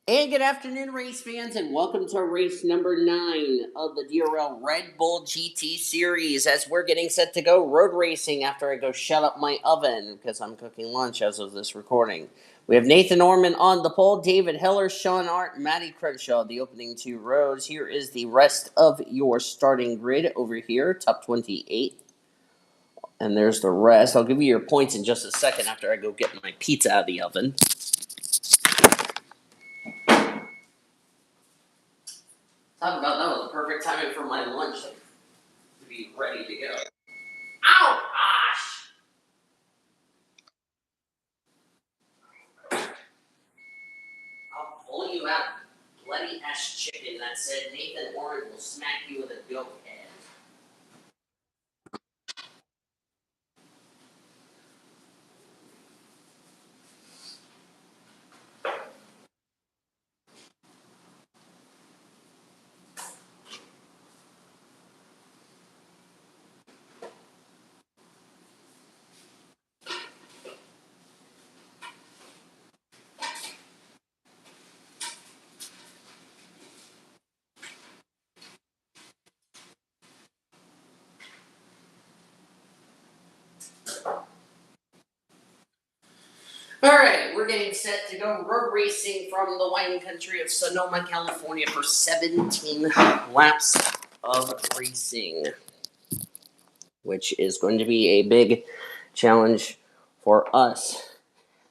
And good afternoon, race fans, and welcome to race number 9 of the DRL Red Bull GT series. As we're getting set to go road racing after I go shut up my oven because I'm cooking lunch as of this recording. We have Nathan Orman on the pole, David Heller, Sean Art, Matty Crenshaw, the opening 2 rows. Here is the rest of your starting grid over here, top 28. And there's the rest. I'll give you your points in just a second after I go get my pizza out of the oven. Talk about that was the perfect timing for my lunch to be ready to go. Ow! Gosh! I'll pull you out, bloody ass chicken that said Nathan Orman will smack you with a goat head. Alright, we're getting set to go road racing from the wine country of Sonoma, California for 17 laps of racing, which is going to be a big challenge for us.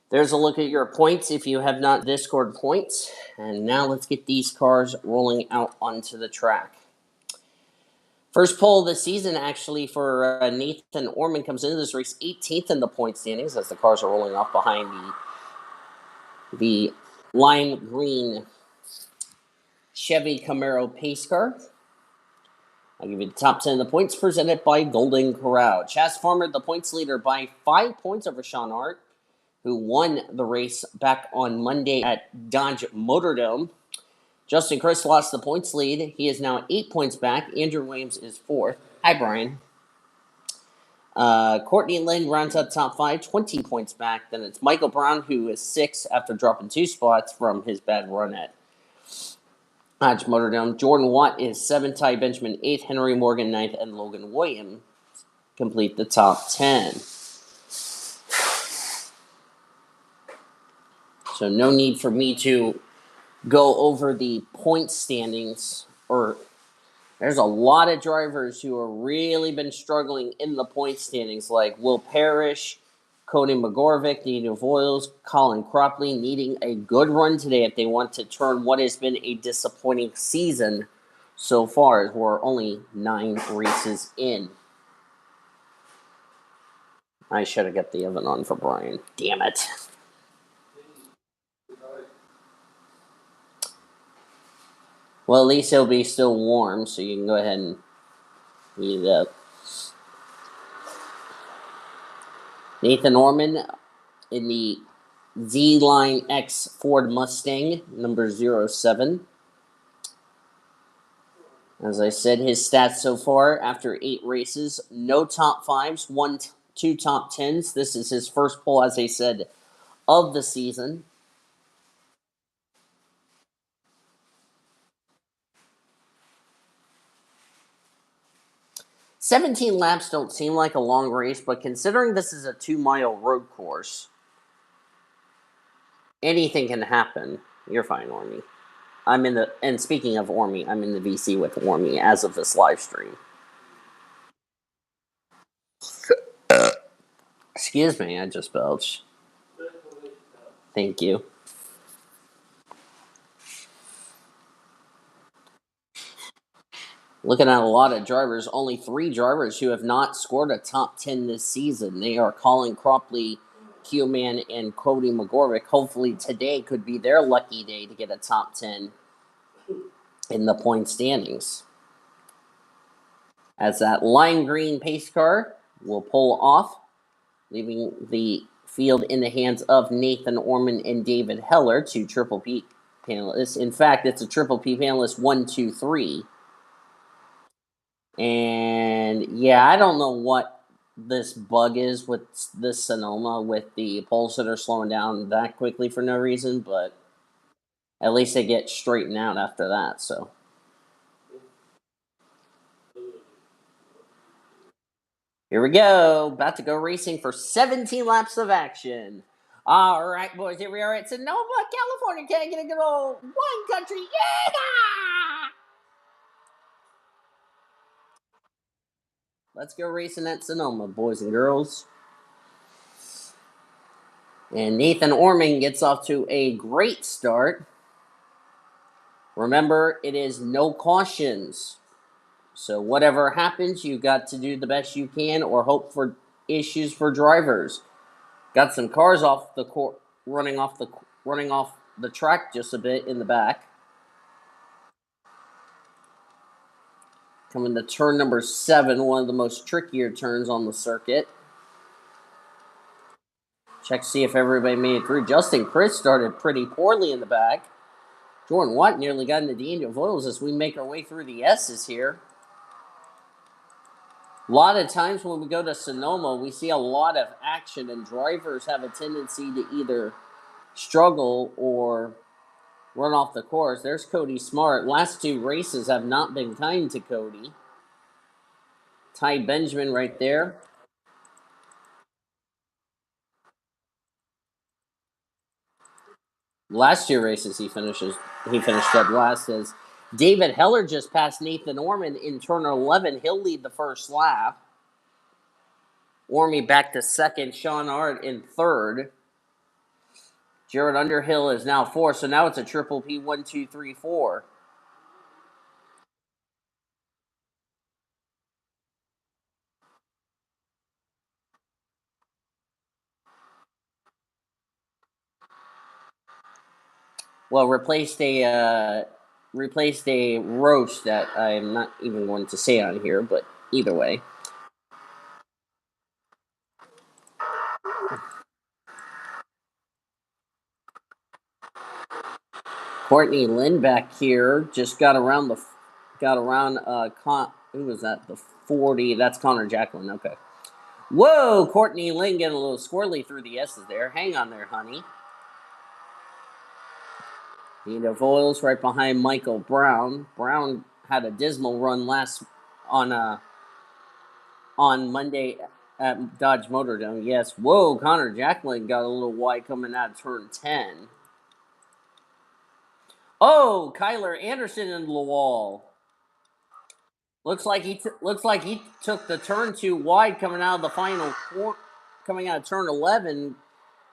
There's a look at your points if you have not Discord points. And now let's get these cars rolling out onto the track. First pole of the season, actually, for Nathan Orman comes into this race 18th in the point standings as the cars are rolling off behind the lime green Chevy Camaro pace car. I'll give you the top 10 of the points presented by Golden Corral. Chas Farmer, the points leader, by 5 points over Sean Hart, who won the race back on Monday at Dodge Motordome. Justin Chris lost the points lead. He is now 8 points back. Andrew Williams is 4th. Hi, Brian. Courtney Lynn rounds up top 5, 20 points back. Then it's Michael Brown, who is 6th after dropping 2 spots from his bad run at Dodge Motordome. Jordan Watt is 7th. Ty Benjamin 8th. Henry Morgan 9th. And Logan Williams complete the top 10. So no need for me to go over the point standings. There's a lot of drivers who have really been struggling in the point standings, like Will Parrish, Cody McGorvick, Daniel Voiles, Colin Cropley, needing a good run today if they want to turn what has been a disappointing season so far, as we're only 9 races in. I should have got the oven on for Brian. Damn it. Well, at least it'll be still warm, so you can go ahead and heat it up. Nathan Orman in the Z-Line X Ford Mustang, number 07. As I said, his stats so far after 8 races, no top 5s, 2 top 10s. This is his first pole, as I said, of the season. "17 laps don't seem like a long race, but considering this is a 2-mile road course, anything can happen." You're fine, Ormy. And speaking of Ormy, I'm in the VC with Ormy as of this live stream. Excuse me, I just belched. Thank you. Looking at a lot of drivers, only 3 drivers who have not scored a top 10 this season. They are Colin Cropley, Q-Man, and Cody McGorvick. Hopefully today could be their lucky day to get a top 10 in the point standings. As that lime green pace car will pull off, leaving the field in the hands of Nathan Orman and David Heller, 2 Triple P panelists. In fact, it's a Triple P panelist 1, 2, 3. And yeah, I don't know what this bug is with this Sonoma with the poles that are slowing down that quickly for no reason, but At least they get straightened out after that. So here we go. About to go racing for 17 laps of action. All right, boys. Here we are at Sonoma, California. Can I get a good old wine country? Yeah! Let's go racing at Sonoma, boys and girls. And Nathan Orman gets off to a great start. Remember, it is no cautions. So whatever happens, you got to do the best you can or hope for issues for drivers. Got some cars off the court, running off the track just a bit in the back. Coming to turn number 7, one of the most trickier turns on the circuit. Check to see if everybody made it through. Justin Chris started pretty poorly in the back. Jordan Watt nearly got into the Angel Oils as we make our way through the S's here. A lot of times when we go to Sonoma, we see a lot of action, and drivers have a tendency to either struggle or run off the course. There's Cody Smart. Last 2 races have not been kind to Cody. Ty Benjamin right there. Last 2 races he finished dead last. As David Heller just passed Nathan Orman in turn 11. He'll lead the first lap. Ormy back to second. Sean Art in third. Jared Underhill is now 4th. So now it's a triple P 1, 2, 3, 4. Well, replaced a roach that I'm not even going to say on here, but either way. Courtney Lynn back here just got around who was that? The 40. That's Connor Jacqueline. Okay. Whoa, Courtney Lynn getting a little squirrely through the S's there. Hang on there, honey. Nina Voiles right behind Michael Brown. Brown had a dismal run on Monday at Dodge Motor Dome. Yes. Whoa, Connor Jacqueline got a little wide coming out of turn 10. Oh, Kyler Anderson in the wall. Looks like he took the turn too wide coming out of the final coming out of turn 11.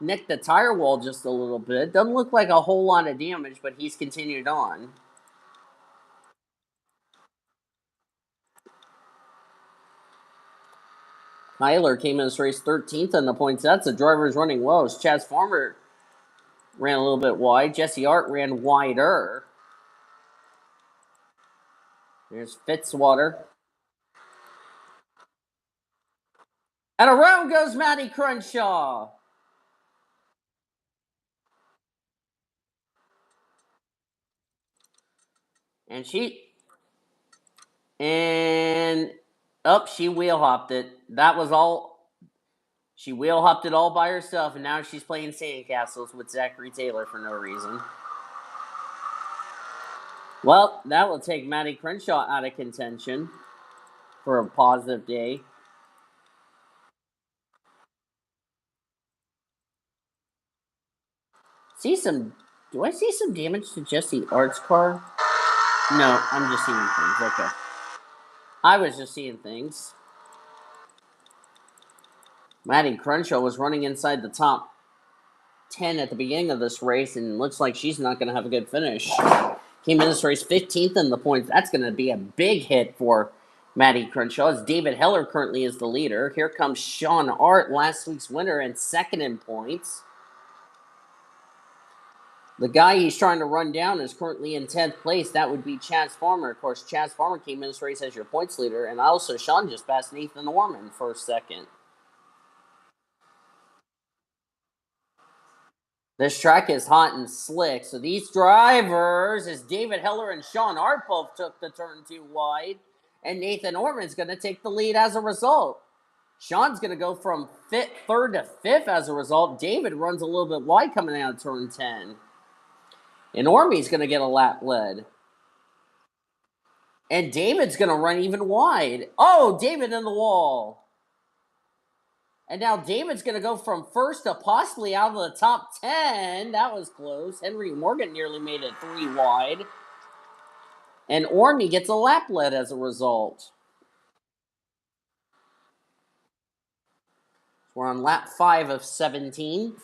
Nicked the tire wall just a little bit. Doesn't look like a whole lot of damage, but he's continued on. Kyler came in this race 13th in the points. That's the drivers running well. Chaz Farmer ran a little bit wide. Jesse Art ran wider. There's Fitzwater. And around goes Maddie Crenshaw. And she wheel hopped it. That was all. She wheel hopped it all by herself, and now she's playing sandcastles with Zachary Taylor for no reason. Well, that will take Maddie Crenshaw out of contention for a positive day. Do I see some damage to Jesse Art's car? No, I'm just seeing things. Okay. I was just seeing things. Maddie Crenshaw was running inside the top 10 at the beginning of this race, and looks like she's not going to have a good finish. Came in this race 15th in the points. That's going to be a big hit for Maddie Crenshaw, as David Heller currently is the leader. Here comes Sean Art, last week's winner, and second in points. The guy he's trying to run down is currently in 10th place. That would be Chaz Farmer. Of course, Chaz Farmer came in this race as your points leader, and also Sean just passed Nathan Orman for second. This track is hot and slick, so these drivers, as David Heller and Sean Art both took the turn too wide, and Nathan Orman's going to take the lead as a result. Sean's going to go from third to fifth as a result. David runs a little bit wide coming out of turn 10. And Ormy's going to get a lap lead. And David's going to run even wide. Oh, David in the wall. And now David's going to go from first to possibly out of the top 10. That was close. Henry Morgan nearly made it 3 wide. And Ormy gets a lap lead as a result. We're on lap 5 of 17.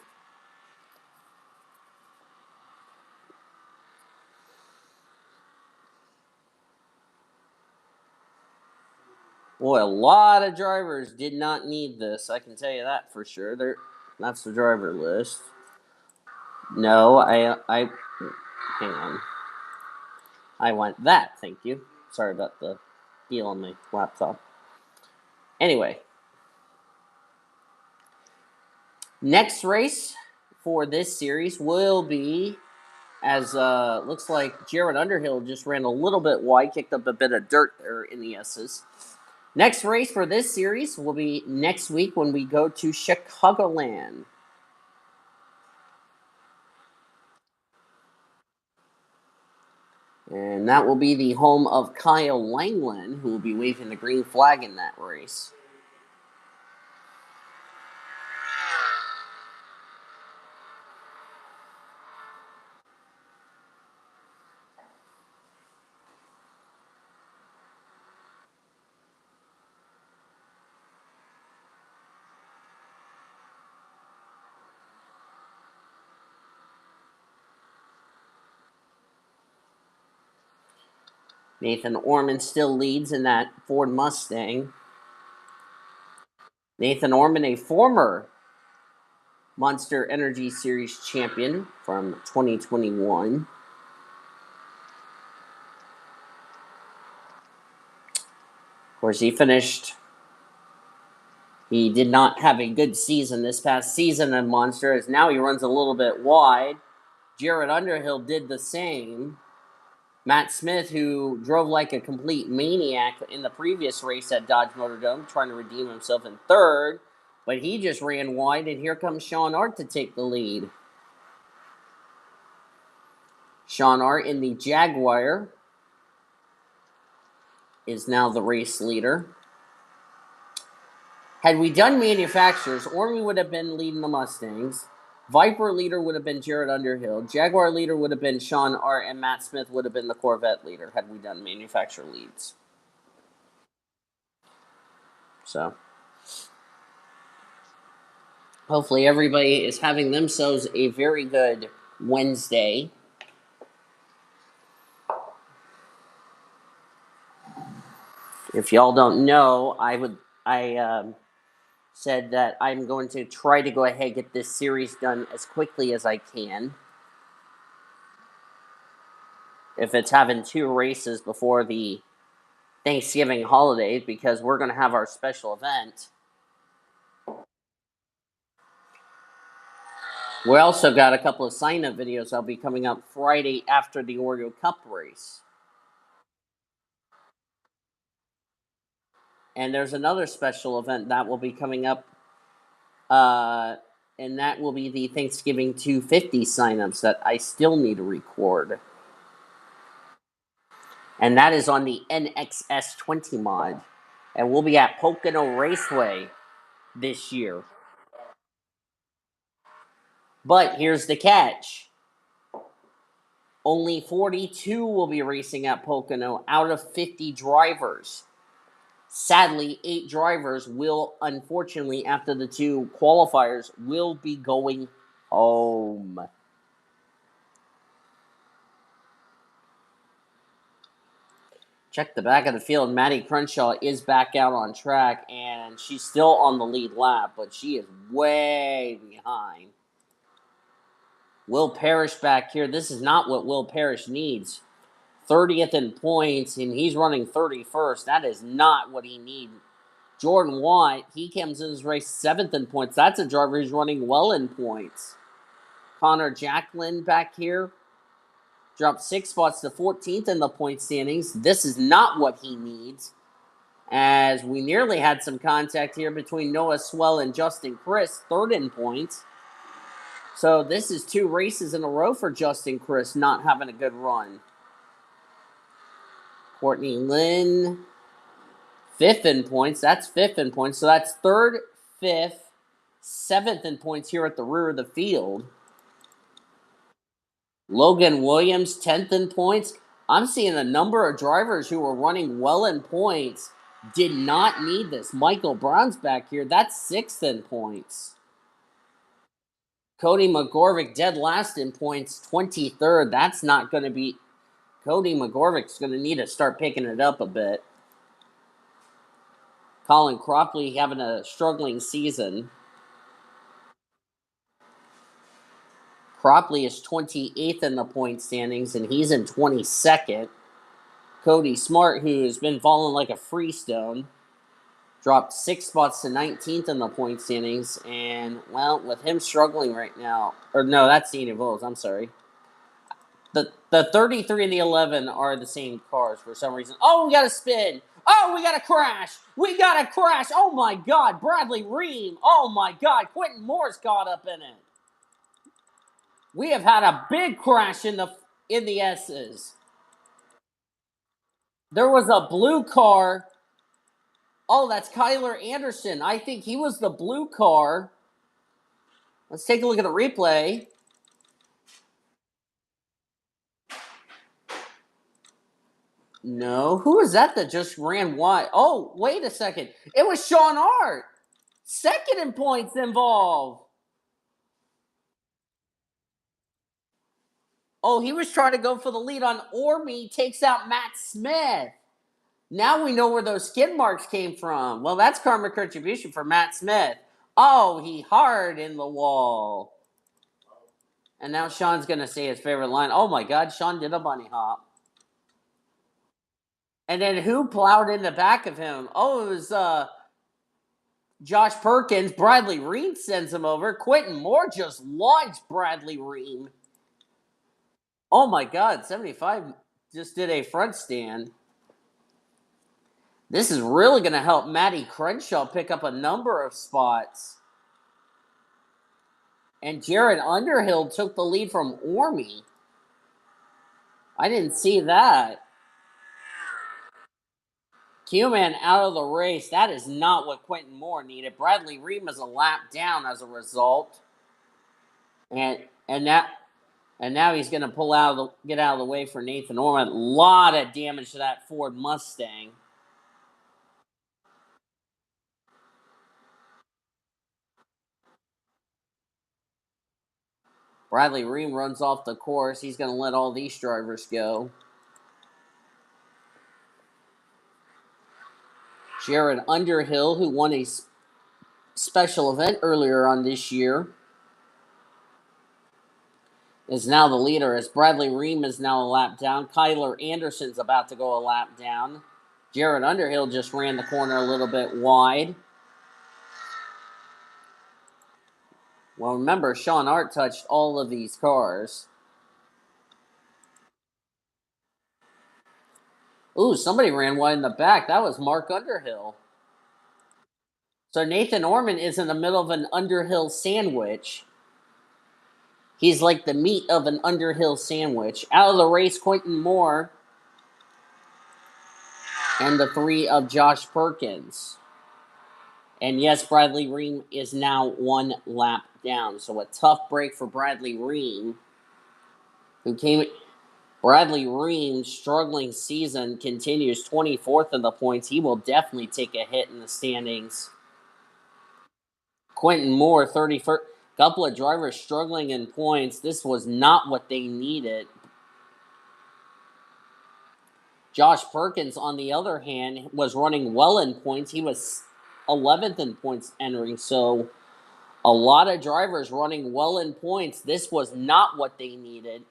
Boy, a lot of drivers did not need this. I can tell you that for sure. That's the driver list. No, I hang on. I want that, thank you. Sorry about the deal on my laptop. Anyway. Next race for this series will be, as looks like Jared Underhill just ran a little bit wide, kicked up a bit of dirt there in the S's. Next race for this series will be next week when we go to Chicagoland. And that will be the home of Kyle Langland, who will be waving the green flag in that race. Nathan Orman still leads in that Ford Mustang. Nathan Orman, a former Monster Energy Series champion from 2021. Of course, he did not have a good season this past season in Monster, as now he runs a little bit wide. Jared Underhill did the same. Matt Smith, who drove like a complete maniac in the previous race at Dodge Motor Dome, trying to redeem himself in third, but he just ran wide, and here comes Sean Art to take the lead. Sean Art in the Jaguar is now the race leader. Had we done manufacturers, Ormy would have been leading the Mustangs. Viper leader would have been Jared Underhill. Jaguar leader would have been Sean Art, and Matt Smith would have been the Corvette leader had we done manufacturer leads. So, hopefully everybody is having themselves a very good Wednesday. If y'all don't know, I said that I'm going to try to go ahead and get this series done as quickly as I can. If it's having 2 races before the Thanksgiving holidays, because we're going to have our special event. We also got a couple of sign-up videos that'll be coming up Friday after the Oreo Cup race. And there's another special event that will be coming up, and that will be the Thanksgiving 250 signups that I still need to record. And that is on the NXS 20 mod. And we'll be at Pocono Raceway this year. But here's the catch. Only 42 will be racing at Pocono out of 50 drivers. Sadly, 8 drivers will, unfortunately, after the 2 qualifiers, will be going home. Check the back of the field. Maddie Crenshaw is back out on track, and she's still on the lead lap, but she is way behind. Will Parrish back here. This is not what Will Parrish needs. 30th in points, and he's running 31st. That is not what he needs. Jordan Watt, he comes in this race 7th in points. That's a driver who's running well in points. Connor Jacqueline back here dropped 6 spots to 14th in the point standings. This is not what he needs, as we nearly had some contact here between Noah Swell and Justin Chris, 3rd in points. So this is 2 races in a row for Justin Chris not having a good run. Courtney Lynn, 5th in points. That's 5th in points. So that's 3rd, 5th, 7th in points here at the rear of the field. Logan Williams, 10th in points. I'm seeing a number of drivers who were running well in points did not need this. Michael Brown's back here. That's 6th in points. Cody McGorvick dead last in points, 23rd. That's not going to be... Cody McGorvick's going to need to start picking it up a bit. Colin Cropley having a struggling season. Cropley is 28th in the point standings, and he's in 22nd. Cody Smart, who has been falling like a freestone, dropped 6 spots to 19th in the point standings. And, well, with him struggling right now, or no, that's the Vols, I'm sorry. The 33 and the 11 are the same cars for some reason. Oh, we got a spin. Oh, we got a crash. We got a crash. Oh, my God. Bradley Ream. Oh, my God. Quentin Moore's caught up in it. We have had a big crash in the S's. There was a blue car. Oh, that's Kyler Anderson. I think he was the blue car. Let's take a look at the replay. No. Who was that just ran wide? Oh, wait a second. It was Sean Hart. 2nd in points involved. Oh, he was trying to go for the lead on Orme. Takes out Matt Smith. Now we know where those skid marks came from. Well, that's karma contribution for Matt Smith. Oh, he hard in the wall. And now Sean's going to say his favorite line. Oh, my God, Sean did a bunny hop. And then who plowed in the back of him? Oh, it was Josh Perkins. Bradley Ream sends him over. Quentin Moore just launched Bradley Ream. Oh, my God, 75 just did a front stand. This is really going to help Matty Crenshaw pick up a number of spots. And Jared Underhill took the lead from Orme. I didn't see that. Q-Man out of the race. That is not what Quentin Moore needed. Bradley Ream is a lap down as a result. And now he's going to get out of the way for Nathan Orman. A lot of damage to that Ford Mustang. Bradley Ream runs off the course. He's going to let all these drivers go. Jared Underhill, who won a special event earlier on this year, is now the leader as Bradley Ream is now a lap down. Kyler Anderson's about to go a lap down. Jared Underhill just ran the corner a little bit wide. Well, remember, Sean Hart touched all of these cars. Ooh, somebody ran wide in the back. That was Mark Underhill. So Nathan Orman is in the middle of an Underhill sandwich. He's like the meat of an Underhill sandwich. Out of the race, Quentin Moore and the 3 of Josh Perkins. And yes, Bradley Ream is now 1 lap down. So a tough break for Bradley Ream, Bradley Ream's struggling season continues, 24th in the points. He will definitely take a hit in the standings. Quentin Moore, 31st. Couple of drivers struggling in points. This was not what they needed. Josh Perkins, on the other hand, was running well in points. He was 11th in points entering. So a lot of drivers running well in points. This was not what they needed.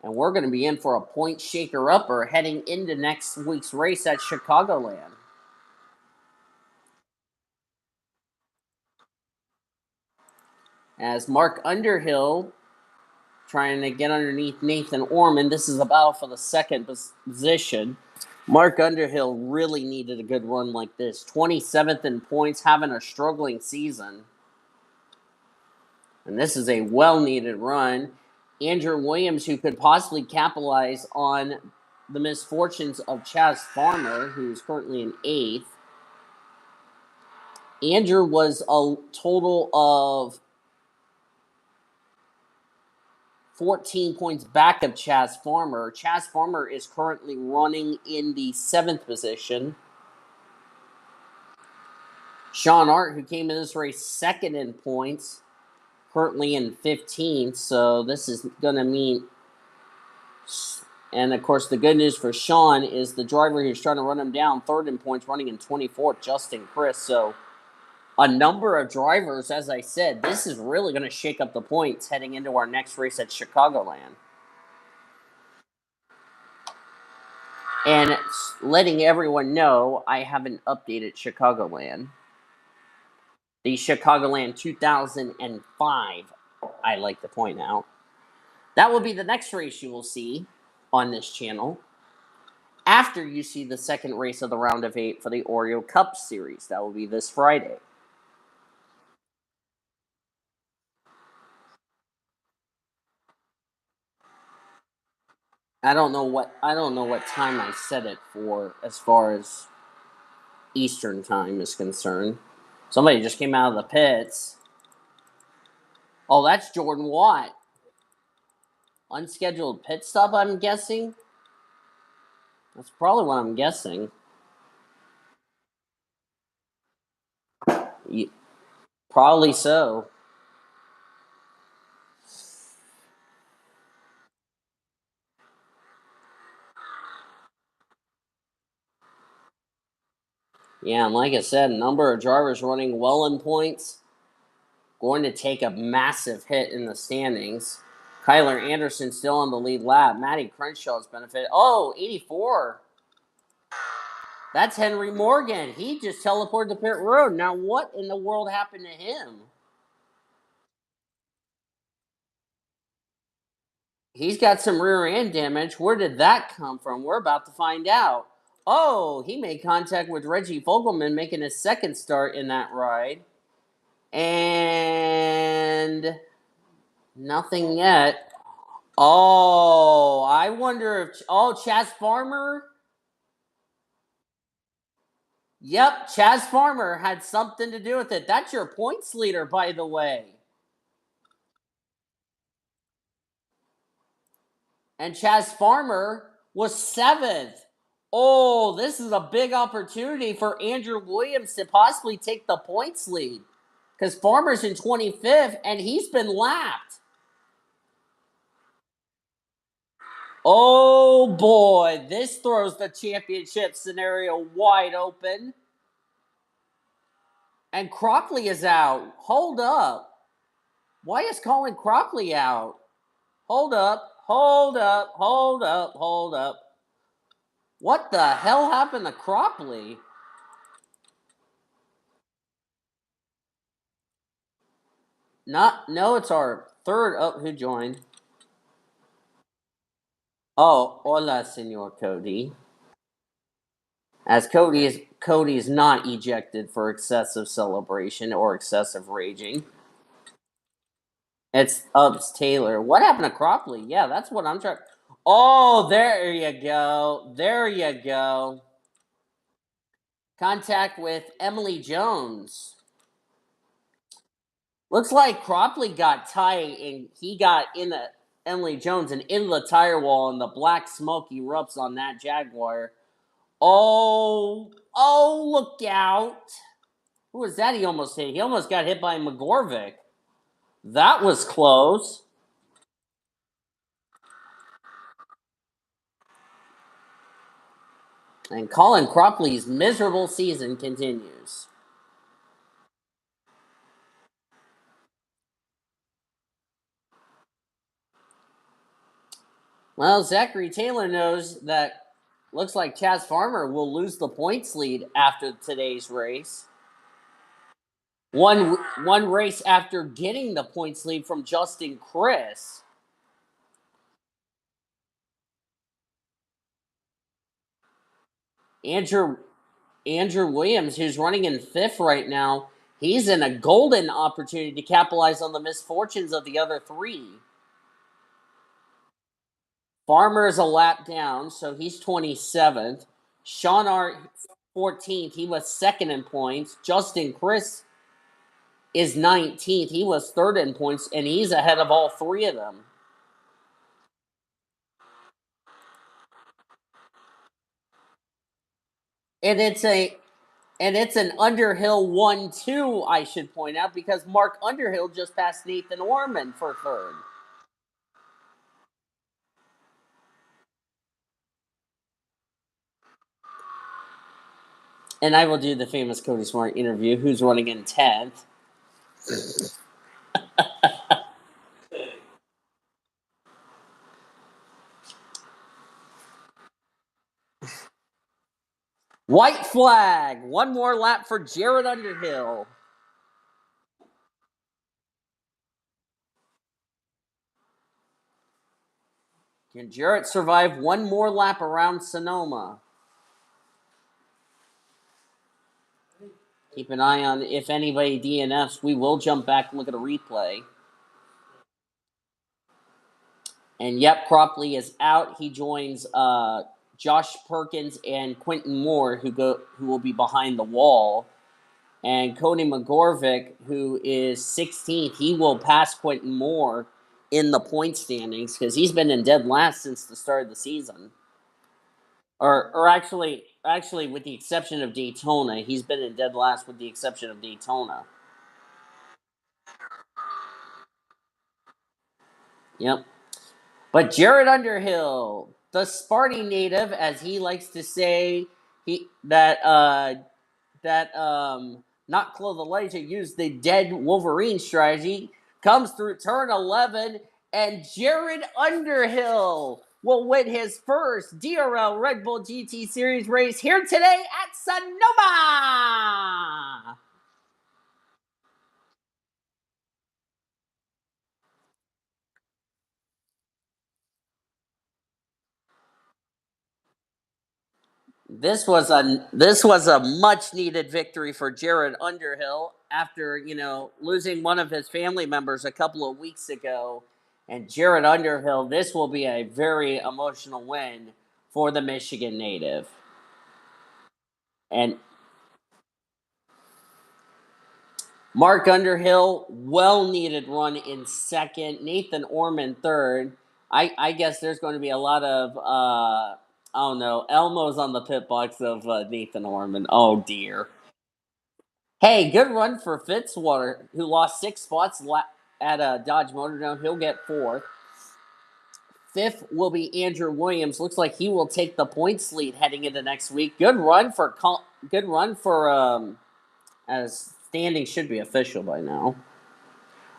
And we're going to be in for a point shaker-upper heading into next week's race at Chicagoland. As Mark Underhill trying to get underneath Nathan Orman. This is a battle for the 2nd position. Mark Underhill really needed a good run like this. 27th in points, having a struggling season. And this is a well-needed run. Andrew Williams, who could possibly capitalize on the misfortunes of Chaz Farmer, who's currently in 8th. Andrew was a total of 14 points back of Chaz Farmer. Chaz Farmer is currently running in the 7th position. Sean Art, who came in this race second in points, currently in 15th. So this is going to mean... And, of course, the good news for Sean is the driver who's trying to run him down, third in points, running in 24th, Justin Chris. So a number of drivers, as I said, this is really going to shake up the points heading into our next race at Chicagoland. And letting everyone know, I haven't updated Chicagoland. The Chicagoland 2005, I like to point out. That will be the next race you will see on this channel after you see the second race of the round of 8 for the Oreo Cup Series. That will be this Friday. I don't know what time I set it for as far as Eastern time is concerned. Somebody just came out of the pits. Oh, that's Jordan Watt. Unscheduled pit stop, I'm guessing. That's probably what I'm guessing. Probably so. Yeah, and like I said, a number of drivers running well in points. Going to take a massive hit in the standings. Kyler Anderson still on the lead lap. Matty Crenshaw's benefit. Oh, 84. That's Henry Morgan. He just teleported to pit road. Now, what in the world happened to him? He's got some rear end damage. Where did that come from? We're about to find out. Oh, he made contact with Reggie Fogelman, making his second start in that ride. And nothing yet. Oh, I wonder if... Oh, Chaz Farmer? Yep, Chaz Farmer had something to do with it. That's your points leader, by the way. And Chaz Farmer was 7th. Oh, this is a big opportunity for Andrew Williams to possibly take the points lead. Because Farmer's in 25th, and he's been lapped. Oh, boy. This throws the championship scenario wide open. And Crockley is out. Hold up. Why is Colin Crockley out? Hold up. Hold up. Hold up. Hold up. What the hell happened to Crockley? No, it's our third. Oh, who joined? Oh, hola, Senor Cody. As Cody is not ejected for excessive celebration or excessive raging. It's Taylor. What happened to Crockley? Yeah, that's what I'm trying. Oh, there you go. There you go. Contact with Emily Jones. Looks like Crockley got tight and he got in the Emily Jones and into the tire wall, and the black smoke erupts on that Jaguar. Oh, look out. Who was that he almost hit? He almost got hit by McGorvick. That was close. And Colin Crockley's miserable season continues. Well, Zachary Taylor knows that looks like Chaz Farmer will lose the points lead after today's race. One race after getting the points lead from Justin Chris. Andrew Williams, who's running in 5th right now, He's in a golden opportunity to capitalize on the misfortunes of the other three. Farmer is a lap down, so he's 27th. Sean Art, 14th. He was second in points. Justin Chris is 19th. He was third in points, and he's ahead of all three of them. And it's an Underhill 1-2, I should point out, because Mark Underhill just passed Nathan Orman for third. And I will do the famous Cody Smart interview, who's running in 10th. White flag. One more lap for Jared Underhill. Can Jarrett survive one more lap around Sonoma? Keep an eye on if anybody DNFs. We will jump back and look at a replay. And yep, Cropley is out. He joins Josh Perkins and Quentin Moore, who will be behind the wall. And Cody McGorvick, who is 16th, he will pass Quentin Moore in the point standings because he's been in dead last since the start of the season. Or actually, with the exception of Daytona, he's been in dead last with the exception of Daytona. Yep. But Jared Underhill, the Sparty native, as he likes to say, not Clothe Elijah used the dead Wolverine strategy, comes through turn 11, and Jared Underhill will win his first DRL Red Bull GT Series race here today at Sonoma. This was a much needed victory for Jared Underhill after losing one of his family members a couple of weeks ago. And Jared Underhill, this will be a very emotional win for the Michigan native. And Mark Underhill, well needed run in second. Nathan Orman third. I guess there's going to be a lot of I don't know, Elmo's on the pit box of Nathan Orman. Oh dear. Hey, good run for Fitzwater, who lost 6 spots at Dodge Motor. He'll get 4th. 5th will be Andrew Williams. Looks like he will take the points lead heading into next week. Good run for as standing should be official by now.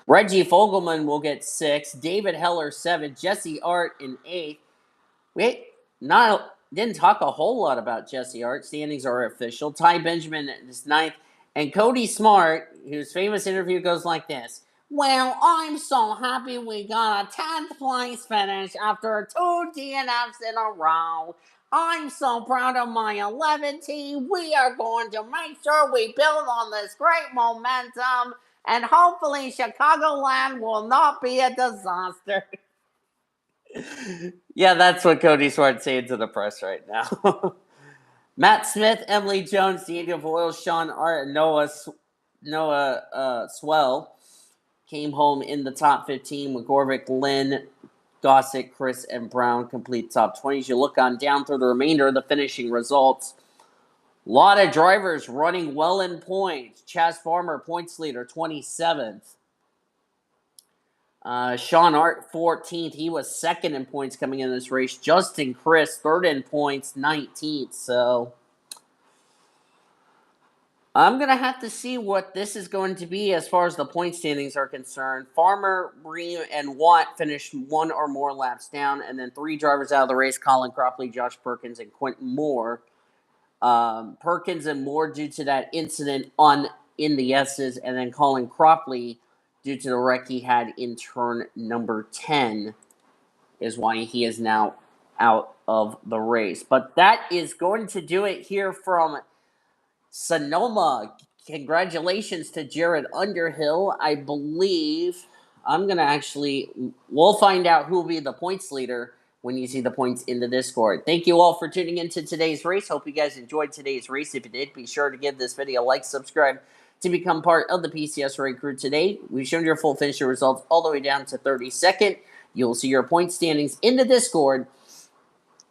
Reggie Fogelman will get 6. David Heller 7. Jesse Art in 8th. Didn't talk a whole lot about Jesse Art. Standings are official. Ty Benjamin is 9th. And Cody Smart, whose famous interview goes like this. Well, I'm so happy we got a 10th place finish after 2 DNFs in a row. I'm so proud of my 11 team. We are going to make sure we build on this great momentum. And hopefully Chicagoland will not be a disaster. Yeah, that's what Cody Smart's saying to the press right now. Matt Smith, Emily Jones, Daniel Boyle, Sean Art, and Noah Swell came home in the top 15. McGorvick, Lynn, Gossett, Chris, and Brown complete top 20s. You look on down through the remainder of the finishing results. A lot of drivers running well in points. Chaz Farmer, points leader, 27th. Sean Art, 14th. He was second in points coming in this race. Justin Chris, third in points, 19th. So I'm going to have to see what this is going to be as far as the point standings are concerned. Farmer, Bream, and Watt finished 1 or more laps down, and then 3 drivers out of the race, Colin Cropley, Josh Perkins, and Quentin Moore. Perkins and Moore due to that incident in the S's, and then Colin Cropley due to the wreck he had in turn number 10 is why he is now out of the race. But that is going to do it here from Sonoma congratulations to Jared Underhill. I believe we'll find out who will be the points leader when you see the points in the Discord. Thank you all for tuning into today's race. Hope you guys enjoyed today's race. If you did, be sure to give this video a like, subscribe to become part of the PCS Raid Crew today. We've shown your full finisher results all the way down to 32nd. You'll see your point standings in the Discord.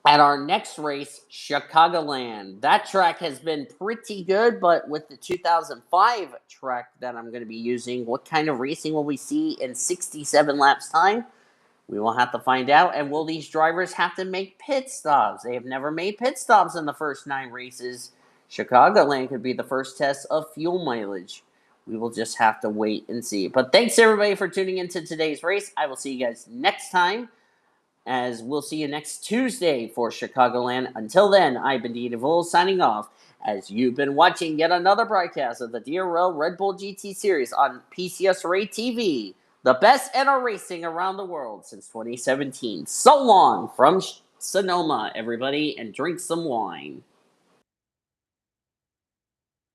At our next race, Chicagoland. That track has been pretty good, but with the 2005 track that I'm going to be using, what kind of racing will we see in 67 laps time? We will have to find out. And will these drivers have to make pit stops? They have never made pit stops in the first 9 races. Chicagoland could be the first test of fuel mileage. We will just have to wait and see. But thanks everybody for tuning into today's race. I will see you guys next time, as we'll see you next Tuesday for Chicagoland. Until then, I've been DeVol signing off, as you've been watching yet another broadcast of the DRL Red Bull GT Series on PCS Raid TV, the best NR racing around the world since 2017. So long from Sonoma, everybody, and drink some wine.